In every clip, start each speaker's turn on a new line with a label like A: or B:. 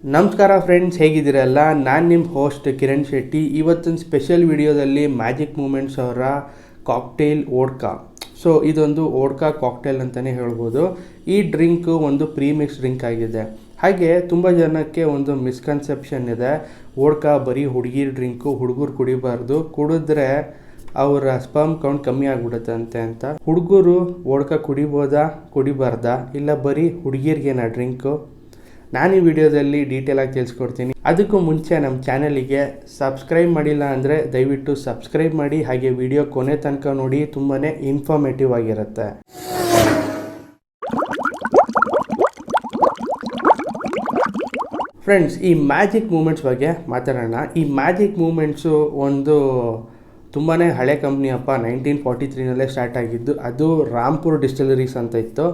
A: ನಮಸ್ಕಾರ ಫ್ರೆಂಡ್ಸ್, ಹೇಗಿದ್ದೀರಲ್ಲ. ನಾನು ನಿಮ್ಮ ಹೋಸ್ಟ್ ಕಿರಣ್ ಶೆಟ್ಟಿ. ಇವತ್ತಿನ ಸ್ಪೆಷಲ್ ವಿಡಿಯೋದಲ್ಲಿ ಮ್ಯಾಜಿಕ್ ಮೂಮೆಂಟ್ಸ್ ಅವರ ಕಾಕ್ಟೇಲ್ ವೋಡ್ಕಾ. ಸೊ ಇದೊಂದು ವೋಡ್ಕಾ ಕಾಕ್ಟೇಲ್ ಅಂತಲೇ ಹೇಳ್ಬೋದು. ಈ ಡ್ರಿಂಕು ಒಂದು ಪ್ರೀಮಿಕ್ಸ್ ಡ್ರಿಂಕ್ ಆಗಿದೆ. ಹಾಗೆ ತುಂಬ ಜನಕ್ಕೆ ಒಂದು ಮಿಸ್ಕನ್ಸೆಪ್ಷನ್ ಇದೆ, ವೋಡ್ಕಾ ಬರೀ ಹುಡುಗಿರ ಡ್ರಿಂಕು, ಹುಡುಗರು ಕುಡಿಬಾರ್ದು, ಕುಡಿದ್ರೆ ಅವರ ಸ್ಪರ್ಮ್ ಕೌಂಟ್ ಕಮ್ಮಿ ಆಗಿಬಿಡುತ್ತಂತೆ ಅಂತ. ಹುಡುಗರು ವೋಡ್ಕಾ ಕುಡಿಬೋದಾ, ಕುಡಿಬಾರ್ದಾ, ಇಲ್ಲ ಬರೀ ಹುಡುಗಿರಿಗೇನಾ ಡ್ರಿಂಕು? ನಾನು ಈ ವಿಡಿಯೋದಲ್ಲಿ ಡೀಟೇಲಾಗಿ ತಿಳಿಸ್ಕೊಡ್ತೀನಿ. ಅದಕ್ಕೂ ಮುಂಚೆ ನಮ್ಮ ಚಾನಲಿಗೆ ಸಬ್ಸ್ಕ್ರೈಬ್ ಮಾಡಿಲ್ಲ ಅಂದರೆ ದಯವಿಟ್ಟು ಸಬ್ಸ್ಕ್ರೈಬ್ ಮಾಡಿ. ಹಾಗೆ ವಿಡಿಯೋ ಕೊನೆ ತನಕ ನೋಡಿ, ತುಂಬಾ ಇನ್ಫಾರ್ಮೇಟಿವ್ ಆಗಿರುತ್ತೆ. ಫ್ರೆಂಡ್ಸ್, ಈ ಮ್ಯಾಜಿಕ್ ಮೂಮೆಂಟ್ಸ್ ಬಗ್ಗೆ ಮಾತಾಡೋಣ. ಈ ಮ್ಯಾಜಿಕ್ ಮೂಮೆಂಟ್ಸು ಒಂದು ತುಂಬಾ ಹಳೆ ಕಂಪ್ನಿಯಪ್ಪ. 1943ನಲ್ಲೇ ಸ್ಟಾರ್ಟ್ ಆಗಿದ್ದು. ಅದು ರಾಂಪುರ್ ಡಿಸ್ಟಿಲರೀಸ್ ಅಂತ ಇತ್ತು.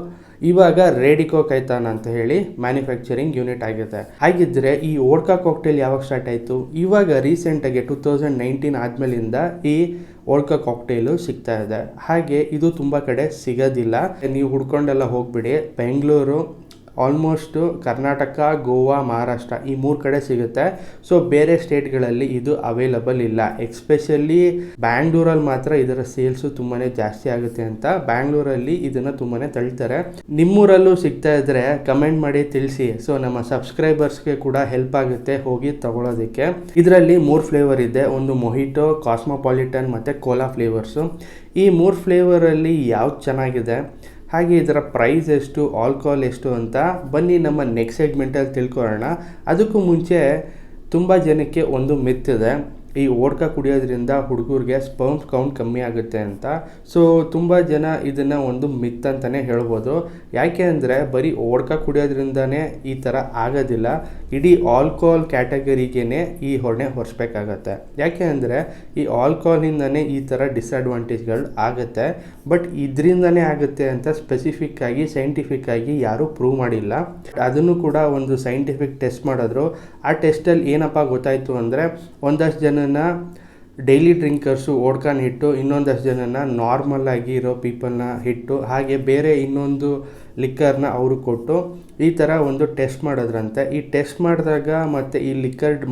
A: ಇವಾಗ ರೇಡಿಕೋ ಕೈತಾನ್ ಅಂತ ಹೇಳಿ ಮ್ಯಾನುಫ್ಯಾಕ್ಚರಿಂಗ್ ಯೂನಿಟ್ ಆಗಿದೆ. ಹಾಗಿದ್ದರೆ ಈ ವೋಡ್ಕಾ ಕಾಕ್ಟೇಲ್ ಯಾವಾಗ ಸ್ಟಾರ್ಟ್ ಆಯಿತು? ಇವಾಗ ರೀಸೆಂಟಾಗಿ 2019 ಆದಮೇಲಿಂದ ಈ ವೋಡ್ಕಾ ಕಾಕ್ಟೇಲು ಸಿಗ್ತಾ ಇದೆ. ಹಾಗೆ ಇದು ತುಂಬ ಕಡೆ ಸಿಗೋದಿಲ್ಲ. ನೀವು ಹುಡ್ಕೊಂಡೆಲ್ಲ ಹೋಗ್ಬಿಡಿ. ಬೆಂಗಳೂರು, ಆಲ್ಮೋಸ್ಟು ಕರ್ನಾಟಕ, ಗೋವಾ, ಮಹಾರಾಷ್ಟ್ರ ಈ 3 ಕಡೆ ಸಿಗುತ್ತೆ. ಸೊ ಬೇರೆ ಸ್ಟೇಟ್ಗಳಲ್ಲಿ ಇದು ಅವೈಲಬಲ್ ಇಲ್ಲ. ಎಕ್ಸ್ಪೆಷಲಿ ಬ್ಯಾಂಗ್ಳೂರಲ್ಲಿ ಮಾತ್ರ ಇದರ ಸೇಲ್ಸು ತುಂಬಾ ಜಾಸ್ತಿ ಆಗುತ್ತೆ ಅಂತ ಬ್ಯಾಂಗ್ಳೂರಲ್ಲಿ ಇದನ್ನು ತುಂಬಾ ತಳ್ತಾರೆ. ನಿಮ್ಮೂರಲ್ಲೂ ಸಿಗ್ತಾ ಇದ್ರೆ ಕಮೆಂಟ್ ಮಾಡಿ ತಿಳಿಸಿ. ಸೊ ನಮ್ಮ ಸಬ್ಸ್ಕ್ರೈಬರ್ಸ್ಗೆ ಕೂಡ ಹೆಲ್ಪ್ ಆಗುತ್ತೆ ಹೋಗಿ ತಗೊಳ್ಳೋದಕ್ಕೆ. ಇದರಲ್ಲಿ 3 ಫ್ಲೇವರ್ ಇದೆ. ಒಂದು ಮೊಹಿಟೋ, ಕಾಸ್ಮೋಪಾಲಿಟನ್ ಮತ್ತು ಕೋಲಾ ಫ್ಲೇವರ್ಸು. ಈ 3 ಫ್ಲೇವರಲ್ಲಿ ಯಾವ್ದು ಚೆನ್ನಾಗಿದೆ, ಹಾಗೆ ಇದರ ಪ್ರೈಸ್ ಎಷ್ಟು, ಆಲ್ಕೋಹಾಲ್ ಎಷ್ಟು ಅಂತ ಬನ್ನಿ ನಮ್ಮ ನೆಕ್ಸ್ಟ್ ಸೆಗ್ಮೆಂಟಲ್ಲಿ ತಿಳ್ಕೊಳ್ಳೋಣ. ಅದಕ್ಕೂ ಮುಂಚೆ ತುಂಬ ಜನಕ್ಕೆ ಒಂದು ಮಿತ್ ಇದೆ, ಈ ವೋಡ್ಕಾ ಕುಡಿಯೋದ್ರಿಂದ ಹುಡುಗರಿಗೆ ಸ್ಪರ್ಮ್ ಕೌಂಟ್ ಕಮ್ಮಿ ಆಗುತ್ತೆ ಅಂತ. ಸೊ ತುಂಬ ಜನ ಇದನ್ನು ಒಂದು ಮಿತ್ ಅಂತಲೇ ಹೇಳ್ಬೋದು. ಯಾಕೆ ಅಂದರೆ ಬರೀ ವೋಡ್ಕಾ ಕುಡಿಯೋದ್ರಿಂದನೇ ಈ ಥರ ಆಗೋದಿಲ್ಲ, ಇಡೀ ಆಲ್ಕೋಹಾಲ್ ಕ್ಯಾಟಗರಿಗೇ ಈ ಹೊಣೆ ಹೊರಿಸ್ಬೇಕಾಗತ್ತೆ. ಯಾಕೆ ಅಂದರೆ ಈ ಆಲ್ಕೋಹಾಲಿಂದನೇ ಈ ಥರ ಡಿಸ್ಅಡ್ವಾಂಟೇಜ್ಗಳು ಆಗುತ್ತೆ. ಬಟ್ ಇದರಿಂದನೇ ಆಗುತ್ತೆ ಅಂತ ಸ್ಪೆಸಿಫಿಕ್ಕಾಗಿ ಸೈಂಟಿಫಿಕ್ಕಾಗಿ ಯಾರೂ ಪ್ರೂವ್ ಮಾಡಿಲ್ಲ. ಅದನ್ನು ಕೂಡ ಒಂದು ಸೈಂಟಿಫಿಕ್ ಟೆಸ್ಟ್ ಮಾಡಿದ್ರು. ಆ ಟೆಸ್ಟಲ್ಲಿ ಏನಪ್ಪ ಗೊತ್ತಾಯಿತು ಅಂದರೆ, ಒಂದಷ್ಟು ಜನ ಡೈಲಿ ಡ್ರಿಂಕರ್ಸು ವೋಡ್ಕಾನ ಹಿಟ್ಟು, ಇನ್ನೊಂದಷ್ಟು ಜನನ ನಾರ್ಮಲ್ ಆಗಿ ಇರೋ ಪೀಪಲ್ನ ಹಿಟ್ಟು, ಹಾಗೆ ಬೇರೆ ಇನ್ನೊಂದು ಲಿಕ್ಕರ್ನ ಅವರು ಕೊಟ್ಟು ಈ ಥರ ಒಂದು ಟೆಸ್ಟ್ ಮಾಡೋದ್ರಂತೆ. ಈ ಟೆಸ್ಟ್ ಮಾಡಿದಾಗ ಮತ್ತು ಈ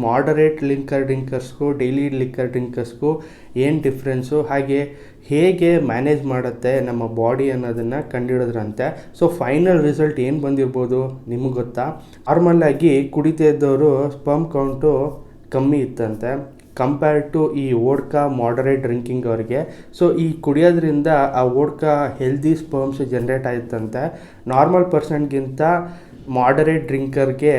A: ಮಾಡರೇಟ್ ಲಿಕ್ಕರ್ ಡ್ರಿಂಕರ್ಸ್ಗೂ ಡೈಲಿ ಲಿಕ್ಕರ್ ಡ್ರಿಂಕರ್ಸ್ಗೂ ಏನು ಡಿಫ್ರೆನ್ಸು, ಹಾಗೆ ಹೇಗೆ ಮ್ಯಾನೇಜ್ ಮಾಡುತ್ತೆ ನಮ್ಮ ಬಾಡಿ ಅನ್ನೋದನ್ನು ಕಂಡುಹಿಡಿದ್ರಂತೆ. ಸೊ ಫೈನಲ್ ರಿಸಲ್ಟ್ ಏನು ಬಂದಿರ್ಬೋದು ನಿಮಗೆ ಗೊತ್ತಾ? ನಾರ್ಮಲ್ಲಾಗಿ ಕುಡಿತಾ ಇದ್ದವರು ಸ್ಪರ್ಮ್ ಕೌಂಟು ಕಮ್ಮಿ ಇತ್ತಂತೆ ಕಂಪೇರ್ ಟು ಈ ವೋಡ್ಕಾ ಮಾಡರೇಟ್ ಡ್ರಿಂಕಿಂಗ್ ಅವ್ರಿಗೆ. ಸೊ ಈ ಕುಡಿಯೋದ್ರಿಂದ ಆ ವೋಡ್ಕಾ ಹೆಲ್ದಿ ಸ್ಪರ್ಮ್ಸ್ ಜನ್ರೇಟ್ ಆಯ್ತಂತೆ. ನಾರ್ಮಲ್ ಪರ್ಸನ್ಗಿಂತ ಮಾಡರೇಟ್ ಡ್ರಿಂಕರ್ಗೆ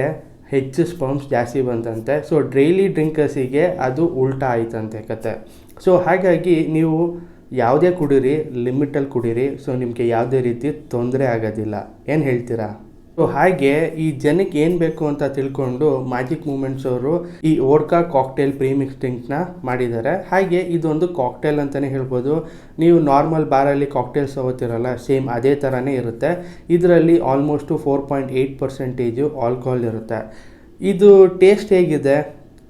A: ಹೆಚ್ಚು ಸ್ಪರ್ಮ್ಸ್ ಜಾಸ್ತಿ ಬಂತಂತೆ. ಸೊ ಡೈಲಿ ಡ್ರಿಂಕರ್ಸಿಗೆ ಅದು ಉಲ್ಟಾ ಆಯ್ತಂತೆ ಕತೆ. ಸೊ ಹಾಗಾಗಿ ನೀವು ಯಾವುದೇ ಕುಡೀರಿ, ಲಿಮಿಟಲ್ಲಿ ಕುಡೀರಿ. ಸೊ ನಿಮಗೆ ಯಾವುದೇ ರೀತಿ ತೊಂದರೆ ಆಗೋದಿಲ್ಲ. ಏನು ಹೇಳ್ತೀರಾ? ಸೊ ಹಾಗೆ ಈ ಜನಕ್ಕೆ ಏನು ಬೇಕು ಅಂತ ತಿಳ್ಕೊಂಡು ಮ್ಯಾಜಿಕ್ ಮೂಮೆಂಟ್ಸ್ ಅವರು ಈ ವೋಡ್ಕಾ ಕಾಕ್ಟೇಲ್ ಪ್ರೀಮಿಕ್ಸ್ ಡ್ರಿಂಕ್ನ ಮಾಡಿದ್ದಾರೆ. ಹಾಗೆ ಇದೊಂದು ಕಾಕ್ಟೇಲ್ ಅಂತಲೇ ಹೇಳ್ಬೋದು. ನೀವು ನಾರ್ಮಲ್ ಬಾರಲ್ಲಿ ಕಾಕ್ಟೇಲ್ಸ್ ತಗೋತಿರಲ್ಲ, ಸೇಮ್ ಅದೇ ಥರನೇ ಇರುತ್ತೆ. ಇದರಲ್ಲಿ ಆಲ್ಮೋಸ್ಟು 4.8% ಆಲ್ಕೋಹಾಲ್ ಇರುತ್ತೆ. ಇದು ಟೇಸ್ಟ್ ಹೇಗಿದೆ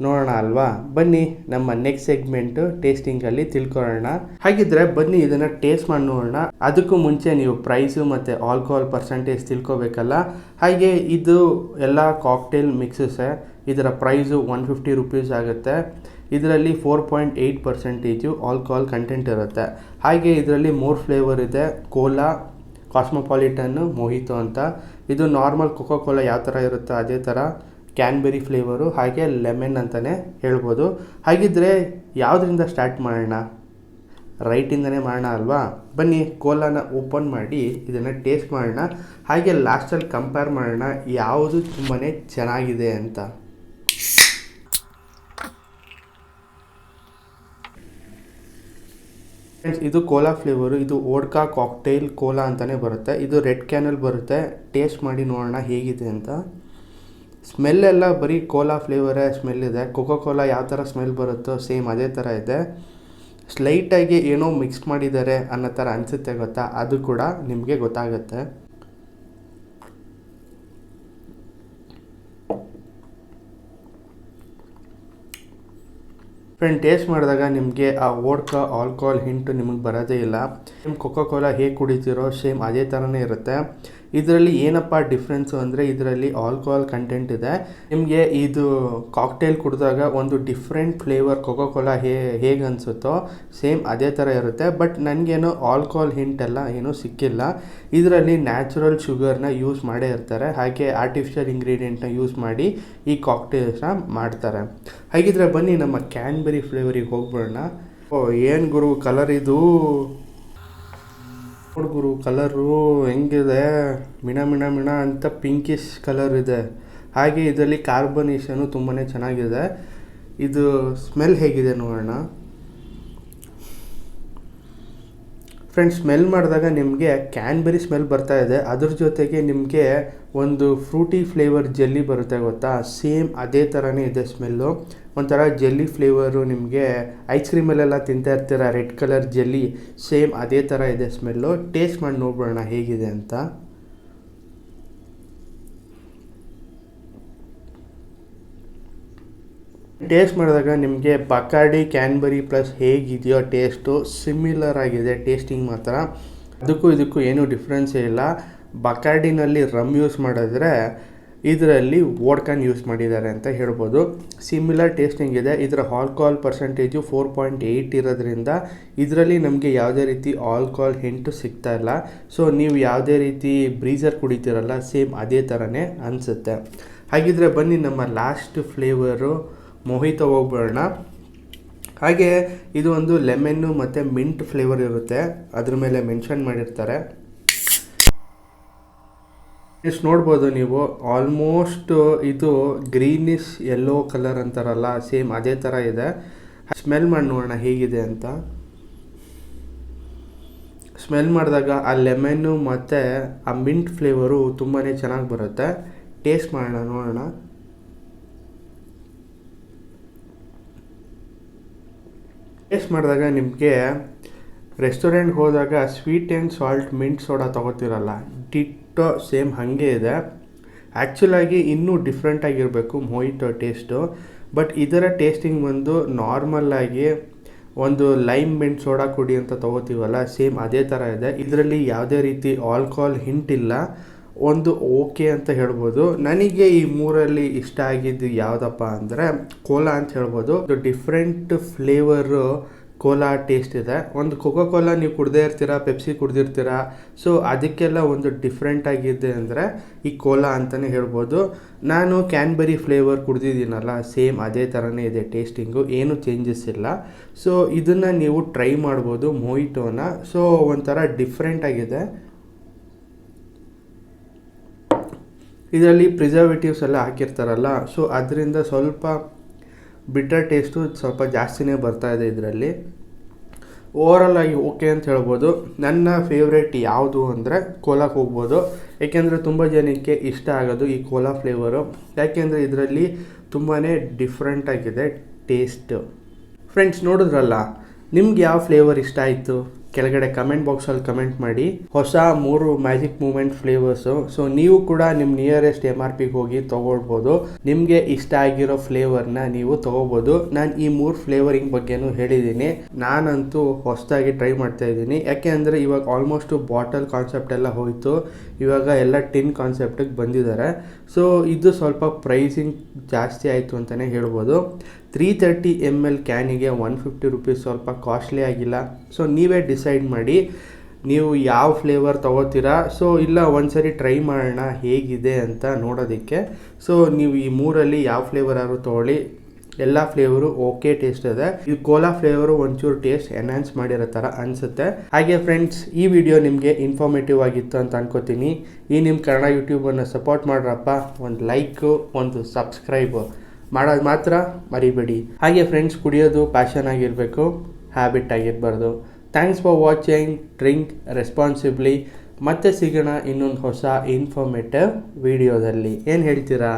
A: ನೋಡೋಣ ಅಲ್ವಾ? ಬನ್ನಿ ನಮ್ಮ ನೆಕ್ಸ್ಟ್ ಸೆಗ್ಮೆಂಟು ಟೇಸ್ಟಿಂಗಲ್ಲಿ ತಿಳ್ಕೊಳ್ಳೋಣ. ಹಾಗಿದ್ರೆ ಬನ್ನಿ ಇದನ್ನು ಟೇಸ್ಟ್ ಮಾಡಿ ನೋಡೋಣ. ಅದಕ್ಕೂ ಮುಂಚೆ ನೀವು ಪ್ರೈಸು ಮತ್ತು ಆಲ್ಕೋಹಾಲ್ ಪರ್ಸೆಂಟೇಜ್ ತಿಳ್ಕೊಬೇಕಲ್ಲ. ಹಾಗೆ ಇದು ಎಲ್ಲ ಕಾಕ್ಟೇಲ್ ಮಿಕ್ಸಸ್ಸೇ. ಇದರ ಪ್ರೈಸು 150 ರೂಪೀಸ್ ಆಗುತ್ತೆ. ಇದರಲ್ಲಿ 4.8% ಆಲ್ಕೋಹಾಲ್ ಕಂಟೆಂಟ್ ಇರುತ್ತೆ. ಹಾಗೆ ಇದರಲ್ಲಿ 3 ಫ್ಲೇವರ್ ಇದೆ, ಕೋಲಾ, ಕಾಸ್ಮೋಪಾಲಿಟನ್ನು, ಮೊಹಿಟೋ ಅಂತ. ಇದು ನಾರ್ಮಲ್ ಕೋಕೋ ಕೋಲಾ ಯಾವ ಥರ ಇರುತ್ತೋ ಅದೇ ಥರ ಕ್ಯಾನ್ಬೆರಿ ಫ್ಲೇವರು, ಹಾಗೆ ಲೆಮನ್ ಅಂತಲೇ ಹೇಳ್ಬೋದು. ಹಾಗಿದ್ರೆ ಯಾವುದರಿಂದ ಸ್ಟಾರ್ಟ್ ಮಾಡೋಣ? ರೈಟಿಂದನೇ ಮಾಡೋಣ ಅಲ್ವಾ? ಬನ್ನಿ ಕೋಲಾನ ಓಪನ್ ಮಾಡಿ ಇದನ್ನು ಟೇಸ್ಟ್ ಮಾಡೋಣ. ಹಾಗೆ ಲಾಸ್ಟಲ್ಲಿ ಕಂಪೇರ್ ಮಾಡೋಣ ಯಾವುದು ತುಂಬಾ ಚೆನ್ನಾಗಿದೆ ಅಂತ. ಇದು ಕೋಲಾ ಫ್ಲೇವರು. ಇದು ವೋಡ್ಕಾ ಕಾಕ್ಟೇಲ್ ಕೋಲಾ ಅಂತಲೇ ಬರುತ್ತೆ. ಇದು ರೆಡ್ ಕ್ಯಾನಲ್ಲಿ ಬರುತ್ತೆ. ಟೇಸ್ಟ್ ಮಾಡಿ ನೋಡೋಣ ಹೇಗಿದೆ ಅಂತ. ಸ್ಮೆಲ್ಲೆಲ್ಲ ಬರೀ ಕೋಲಾ ಫ್ಲೇವರೇ ಸ್ಮೆಲ್ ಇದೆ. ಕೋಕೋ ಕೋಲಾ ಯಾವ ಥರ ಸ್ಮೆಲ್ ಬರುತ್ತೋ ಸೇಮ್ ಅದೇ ಥರ ಇದೆ. ಸ್ಲೈಟಾಗಿ ಏನೋ ಮಿಕ್ಸ್ ಮಾಡಿದ್ದಾರೆ ಅನ್ನೋ ಥರ ಅನಿಸುತ್ತೆ ಗೊತ್ತಾ? ಅದು ಕೂಡ ನಿಮಗೆ ಗೊತ್ತಾಗುತ್ತೆ. ಫ್ರೆಂಡ್, ಟೇಸ್ಟ್ ಮಾಡಿದಾಗ ನಿಮಗೆ ಆ ವೋಡ್ಕಾ ಆಲ್ಕೋಹಾಲ್ ಹಿಂಟು ನಿಮಗೆ ಬರೋದೇ ಇಲ್ಲ. ಸೇಮ್ ಕೋಕೋ ಕೋಲಾ ಹೇಗೆ ಕುಡಿತೀರೋ ಸೇಮ್ ಅದೇ ಥರನೇ ಇರುತ್ತೆ. ಇದರಲ್ಲಿ ಏನಪ್ಪ ಡಿಫ್ರೆನ್ಸು ಅಂದರೆ ಇದರಲ್ಲಿ ಆಲ್ಕೋಹಾಲ್ ಕಂಟೆಂಟ್ ಇದೆ. ನಿಮಗೆ ಇದು ಕಾಕ್ಟೇಲ್ ಕುಡಿದಾಗ ಒಂದು ಡಿಫ್ರೆಂಟ್ ಫ್ಲೇವರ್ ಕೋಕೋ ಕೋಲಾ ಹೇಗೆ ಅನಿಸುತ್ತೋ ಸೇಮ್ ಅದೇ ಥರ ಇರುತ್ತೆ. ಬಟ್ ನನಗೇನು ಆಲ್ಕೋಹಾಲ್ ಹಿಂಟೆಲ್ಲ ಏನೂ ಸಿಕ್ಕಿಲ್ಲ. ಇದರಲ್ಲಿ ನ್ಯಾಚುರಲ್ ಶುಗರ್ನ ಯೂಸ್ ಮಾಡೇ ಇರ್ತಾರೆ, ಹಾಗೆ ಆರ್ಟಿಫಿಷಿಯಲ್ ಇಂಗ್ರೀಡಿಯೆಂಟ್ನ ಯೂಸ್ ಮಾಡಿ ಈ ಕಾಕ್ಟೇಲ್ಸ್ನ ಮಾಡ್ತಾರೆ. ಹಾಗಿದ್ರೆ ಬನ್ನಿ ನಮ್ಮ ಕ್ಯಾನ್ಬೆರಿ ಫ್ಲೇವರಿಗೆ ಹೋಗ್ಬಿಡೋಣ. ಏನು ಗುರು ಕಲರ್ ಇದು, ನೋಡ್ಗುರು ಕಲರು ಹೆಂಗಿದೆ, ಮಿಣ ಮಿಣ ಮಿಣ ಅಂತ ಪಿಂಕಿಶ್ ಕಲರ್ ಇದೆ. ಹಾಗೆ ಇದರಲ್ಲಿ ಕಾರ್ಬನೇಷನು ತುಂಬಾ ಚೆನ್ನಾಗಿದೆ. ಇದು ಸ್ಮೆಲ್ ಹೇಗಿದೆ ನೋಡೋಣ ಫ್ರೆಂಡ್ಸ್. ಸ್ಮೆಲ್ ಮಾಡಿದಾಗ ನಿಮಗೆ ಕ್ಯಾನ್ಬೆರಿ ಸ್ಮೆಲ್ ಬರ್ತಾ ಇದೆ, ಅದ್ರ ಜೊತೆಗೆ ನಿಮಗೆ ಒಂದು ಫ್ರೂಟಿ ಫ್ಲೇವರ್ ಜೆಲ್ಲಿ ಬರುತ್ತೆ ಗೊತ್ತಾ, ಸೇಮ್ ಅದೇ ಥರನೇ ಇದೆ ಸ್ಮೆಲ್ಲು. ಒಂಥರ ಜೆಲ್ಲಿ ಫ್ಲೇವರು, ನಿಮಗೆ ಐಸ್ ಕ್ರೀಮಲ್ಲೆಲ್ಲ ತಿಂತಾ ಇರ್ತೀರ ರೆಡ್ ಕಲರ್ ಜೆಲ್ಲಿ, ಸೇಮ್ ಅದೇ ಥರ ಇದೆ ಸ್ಮೆಲ್ಲು. ಟೇಸ್ಟ್ ಮಾಡಿ ನೋಡ್ಬಿಡೋಣ ಹೇಗಿದೆ ಅಂತ. ಟೇಸ್ಟ್ ಮಾಡಿದಾಗ ನಿಮಗೆ ಬಕಾಡಿ ಕ್ಯಾನ್ಬೆರಿ ಪ್ಲಸ್ ಹೇಗಿದೆಯೋ ಟೇಸ್ಟು ಸಿಮಿಲರ್ ಆಗಿದೆ ಟೇಸ್ಟಿಂಗ್ ಮಾತ್ರ. ಅದಕ್ಕೂ ಇದಕ್ಕೂ ಏನೂ ಡಿಫ್ರೆನ್ಸೇ ಇಲ್ಲ. ಬಕಾಡಿನಲ್ಲಿ ರಮ್ ಯೂಸ್ ಮಾಡಿದ್ರೆ ಇದರಲ್ಲಿ ವೋಡ್ಕಾನ್ ಯೂಸ್ ಮಾಡಿದ್ದಾರೆ ಅಂತ ಹೇಳ್ಬೋದು. ಸಿಮಿಲರ್ ಟೇಸ್ಟಿಂಗ್ ಇದೆ. ಇದರ ಆಲ್ಕೋಹಾಲ್ ಪರ್ಸೆಂಟೇಜು 4.8 ಇರೋದ್ರಿಂದ ಇದರಲ್ಲಿ ನಮಗೆ ಯಾವುದೇ ರೀತಿ ಆಲ್ಕೋಹಾಲ್ ಹಿಂಟು ಸಿಗ್ತಾ ಇಲ್ಲ. ಸೊ ನೀವು ಯಾವುದೇ ರೀತಿ ಬ್ರೀಸರ್ ಕುಡಿತೀರಲ್ಲ ಸೇಮ್ ಅದೇ ಥರನೇ ಅನಿಸುತ್ತೆ. ಹಾಗಿದ್ರೆ ಬನ್ನಿ ನಮ್ಮ ಲಾಸ್ಟ್ ಫ್ಲೇವರು ಮೊಹಿತೋ ಹೋಗ್ಬಿಡೋಣ. ಹಾಗೆ ಇದು ಒಂದು ಲೆಮನ್ನು ಮತ್ತು ಮಿಂಟ್ ಫ್ಲೇವರ್ ಇರುತ್ತೆ, ಅದ್ರ ಮೇಲೆ ಮೆನ್ಷನ್ ಮಾಡಿರ್ತಾರೆ. ಇಷ್ಟು ನೋಡ್ಬೋದು ನೀವು, ಆಲ್ಮೋಸ್ಟ್ ಇದು ಗ್ರೀನಿಶ್ ಯೆಲ್ಲೋ ಕಲರ್ ಅಂತಾರಲ್ಲ ಸೇಮ್ ಅದೇ ಥರ ಇದೆ. ಸ್ಮೆಲ್ ಮಾಡಿ ನೋಡೋಣ ಹೇಗಿದೆ ಅಂತ. ಸ್ಮೆಲ್ ಮಾಡಿದಾಗ ಆ ಲೆಮನ್ನು ಮತ್ತು ಆ ಮಿಂಟ್ ಫ್ಲೇವರು ತುಂಬಾ ಚೆನ್ನಾಗಿ ಬರುತ್ತೆ. ಟೇಸ್ಟ್ ಮಾಡೋಣ ನೋಡೋಣ. ಟೇಸ್ಟ್ ಮಾಡಿದಾಗ ನಿಮಗೆ ರೆಸ್ಟೋರೆಂಟ್ಗೆ ಹೋದಾಗ sweet and salt mint soda ತೊಗೋತಿರಲ್ಲ, ಡಿಟ್ಟೋ ಸೇಮ್ ಹಾಗೆ ಇದೆ. ಆ್ಯಕ್ಚುಲಾಗಿ ಇನ್ನೂ ಡಿಫ್ರೆಂಟಾಗಿರಬೇಕು ಮೊಹಿಟೋ ಟೇಸ್ಟು, ಬಟ್ ಇದರ ಟೇಸ್ಟಿಂಗ್ ಬಂದು ನಾರ್ಮಲ್ಲಾಗಿ ಒಂದು ಲೈಮ್ ಮಿಂಟ್ ಸೋಡಾ ಕುಡಿ ಅಂತ ತೊಗೋತೀವಲ್ಲ ಸೇಮ್ ಅದೇ ಥರ ಇದೆ. ಇದರಲ್ಲಿ ಯಾವುದೇ ರೀತಿ ಆಲ್ಕೋಹಾಲ್ ಹಿಂಟ್ ಇಲ್ಲ, ಒಂದು ಓಕೆ ಅಂತ ಹೇಳ್ಬೋದು. ನನಗೆ ಈ ಮೂರಲ್ಲಿ ಇಷ್ಟ ಆಗಿದ್ದು ಯಾವುದಪ್ಪ ಅಂದರೆ ಕೋಲಾ ಅಂತ ಹೇಳ್ಬೋದು. ಒಂದು ಡಿಫ್ರೆಂಟ್ ಫ್ಲೇವರು ಕೋಲಾ ಟೇಸ್ಟ್ ಇದೆ. ಒಂದು ಕೋಕೋ ಕೋಲಾ ನೀವು ಕುಡ್ದೇ ಇರ್ತೀರಾ, ಪೆಪ್ಸಿ ಕುಡ್ದಿರ್ತೀರಾ, ಸೊ ಅದಕ್ಕೆಲ್ಲ ಒಂದು ಡಿಫ್ರೆಂಟ್ ಆಗಿದೆ ಅಂದರೆ ಈ ಕೋಲಾ ಅಂತಲೇ ಹೇಳ್ಬೋದು. ನಾನು ಕ್ಯಾನ್ಬೆರಿ ಫ್ಲೇವರ್ ಕುಡ್ದಿದ್ದೀನಲ್ಲ ಸೇಮ್ ಅದೇ ಥರನೇ ಇದೆ ಟೇಸ್ಟಿಂಗು, ಏನೂ ಚೇಂಜಸ್ ಇಲ್ಲ. ಸೊ ಇದನ್ನು ನೀವು ಟ್ರೈ ಮಾಡ್ಬೋದು ಮೊಹಿಟೋನ. ಸೊ ಒಂಥರ ಡಿಫ್ರೆಂಟ್ ಆಗಿದೆ. ಇದರಲ್ಲಿ ಪ್ರಿಸರ್ವೇಟಿವ್ಸ್ ಎಲ್ಲ ಹಾಕಿರ್ತಾರಲ್ಲ, ಸೊ ಅದರಿಂದ ಸ್ವಲ್ಪ ಬಿಟರ್ ಟೇಸ್ಟು ಸ್ವಲ್ಪ ಜಾಸ್ತಿನೇ ಬರ್ತಾಯಿದೆ ಇದರಲ್ಲಿ. ಓವರಾಲ್ ಆಗಿ ಓಕೆ ಅಂತ ಹೇಳ್ಬೋದು. ನನ್ನ ಫೇವ್ರೇಟ್ ಯಾವುದು ಅಂದರೆ ಕೋಲಾಕ್ಕೆ ಹೋಗ್ಬೋದು, ಏಕೆಂದರೆ ತುಂಬ ಜನಕ್ಕೆ ಇಷ್ಟ ಆಗೋದು ಈ ಕೋಲಾ ಫ್ಲೇವರು, ಯಾಕೆಂದರೆ ಇದರಲ್ಲಿ ತುಂಬಾ ಡಿಫ್ರೆಂಟಾಗಿದೆ ಟೇಸ್ಟು. ಫ್ರೆಂಡ್ಸ್ ನೋಡಿದ್ರಲ್ಲ, ನಿಮ್ಗೆ ಯಾವ ಫ್ಲೇವರ್ ಇಷ್ಟ ಆಯಿತು ಕೆಳಗಡೆ ಕಮೆಂಟ್ ಬಾಕ್ಸಲ್ಲಿ ಕಮೆಂಟ್ ಮಾಡಿ. ಹೊಸ 3 ಮ್ಯಾಜಿಕ್ ಮೂಮೆಂಟ್ ಫ್ಲೇವರ್ಸು, ಸೊ ನೀವು ಕೂಡ ನಿಮ್ಮ ನಿಯರೆಸ್ಟ್ MRPಗೆ ಹೋಗಿ ತೊಗೊಳ್ಬೋದು. ನಿಮಗೆ ಇಷ್ಟ ಆಗಿರೋ ಫ್ಲೇವರ್ನ ನೀವು ತೊಗೋಬೋದು. ನಾನು ಈ 3 ಫ್ಲೇವರಿಂಗ್ ಬಗ್ಗೆನೂ ಹೇಳಿದ್ದೀನಿ. ನಾನಂತೂ ಹೊಸದಾಗಿ ಟ್ರೈ ಮಾಡ್ತಾ ಇದ್ದೀನಿ, ಯಾಕೆ ಅಂದರೆ ಇವಾಗ ಆಲ್ಮೋಸ್ಟು ಬಾಟಲ್ ಕಾನ್ಸೆಪ್ಟ್ ಎಲ್ಲ ಹೋಯಿತು, ಇವಾಗ ಎಲ್ಲ ಟಿನ್ ಕಾನ್ಸೆಪ್ಟಿಗೆ ಬಂದಿದ್ದಾರೆ. ಸೊ ಇದು ಸ್ವಲ್ಪ ಪ್ರೈಸಿಂಗ್ ಜಾಸ್ತಿ ಆಯಿತು ಅಂತಲೇ ಹೇಳ್ಬೋದು. 330 ml ಕ್ಯಾನಿಗೆ 150 ರುಪೀಸ್ ಸ್ವಲ್ಪ ಕಾಸ್ಟ್ಲಿ ಆಗಿಲ್ಲ. ಸೊ ನೀವೇ ಡಿಸೈಡ್ ಮಾಡಿ ನೀವು ಯಾವ ಫ್ಲೇವರ್ ತೊಗೋತೀರಾ. ಸೊ ಇಲ್ಲ ಒಂದ್ಸರಿ ಟ್ರೈ ಮಾಡೋಣ ಹೇಗಿದೆ ಅಂತ ನೋಡೋದಕ್ಕೆ. ಸೊ ನೀವು ಈ 3ರಲ್ಲಿ ಯಾವ ಫ್ಲೇವರ್ ಆದ್ರೂ ತೊಗೊಳ್ಳಿ, ಎಲ್ಲ ಫ್ಲೇವರು ಓಕೆ ಟೇಸ್ಟ್ ಇದೆ. ಈ ಕೋಲಾ ಫ್ಲೇವರು ಒಂಚೂರು ಟೇಸ್ಟ್ ಎನ್ಹಾನ್ಸ್ ಮಾಡಿರೋ ಥರ ಅನಿಸುತ್ತೆ. ಹಾಗೆ ಫ್ರೆಂಡ್ಸ್, ಈ ವಿಡಿಯೋ ನಿಮಗೆ ಇನ್ಫಾರ್ಮೇಟಿವ್ ಆಗಿತ್ತು ಅಂತ ಅನ್ಕೋತೀನಿ. ಈ ನಿಮ್ಮ ಕನ್ನಡ ಯೂಟ್ಯೂಬನ್ನು ಸಪೋರ್ಟ್ ಮಾಡ್ರಪ್ಪ. ಒಂದು ಲೈಕು, ಒಂದು ಸಬ್ಸ್ಕ್ರೈಬು ಮಾಡೋದು ಮಾತ್ರ ಮರಿಬೇಡಿ. ಹಾಗೆ ಫ್ರೆಂಡ್ಸ್, ಕುಡಿಯೋದು ಪ್ಯಾಷನ್ ಆಗಿರಬೇಕು, ಹ್ಯಾಬಿಟ್ ಆಗಿರಬಾರ್ದು. Thanks for watching. Drink responsibly. ಮತ್ತೆ ಸಿಗೋಣ ಇನ್ನೊಂದು ಹೊಸ ಇನ್ಫಾರ್ಮೇಟಿವ್ ವಿಡಿಯೋದಲ್ಲಿ. ಏನು ಹೇಳ್ತೀರಾ?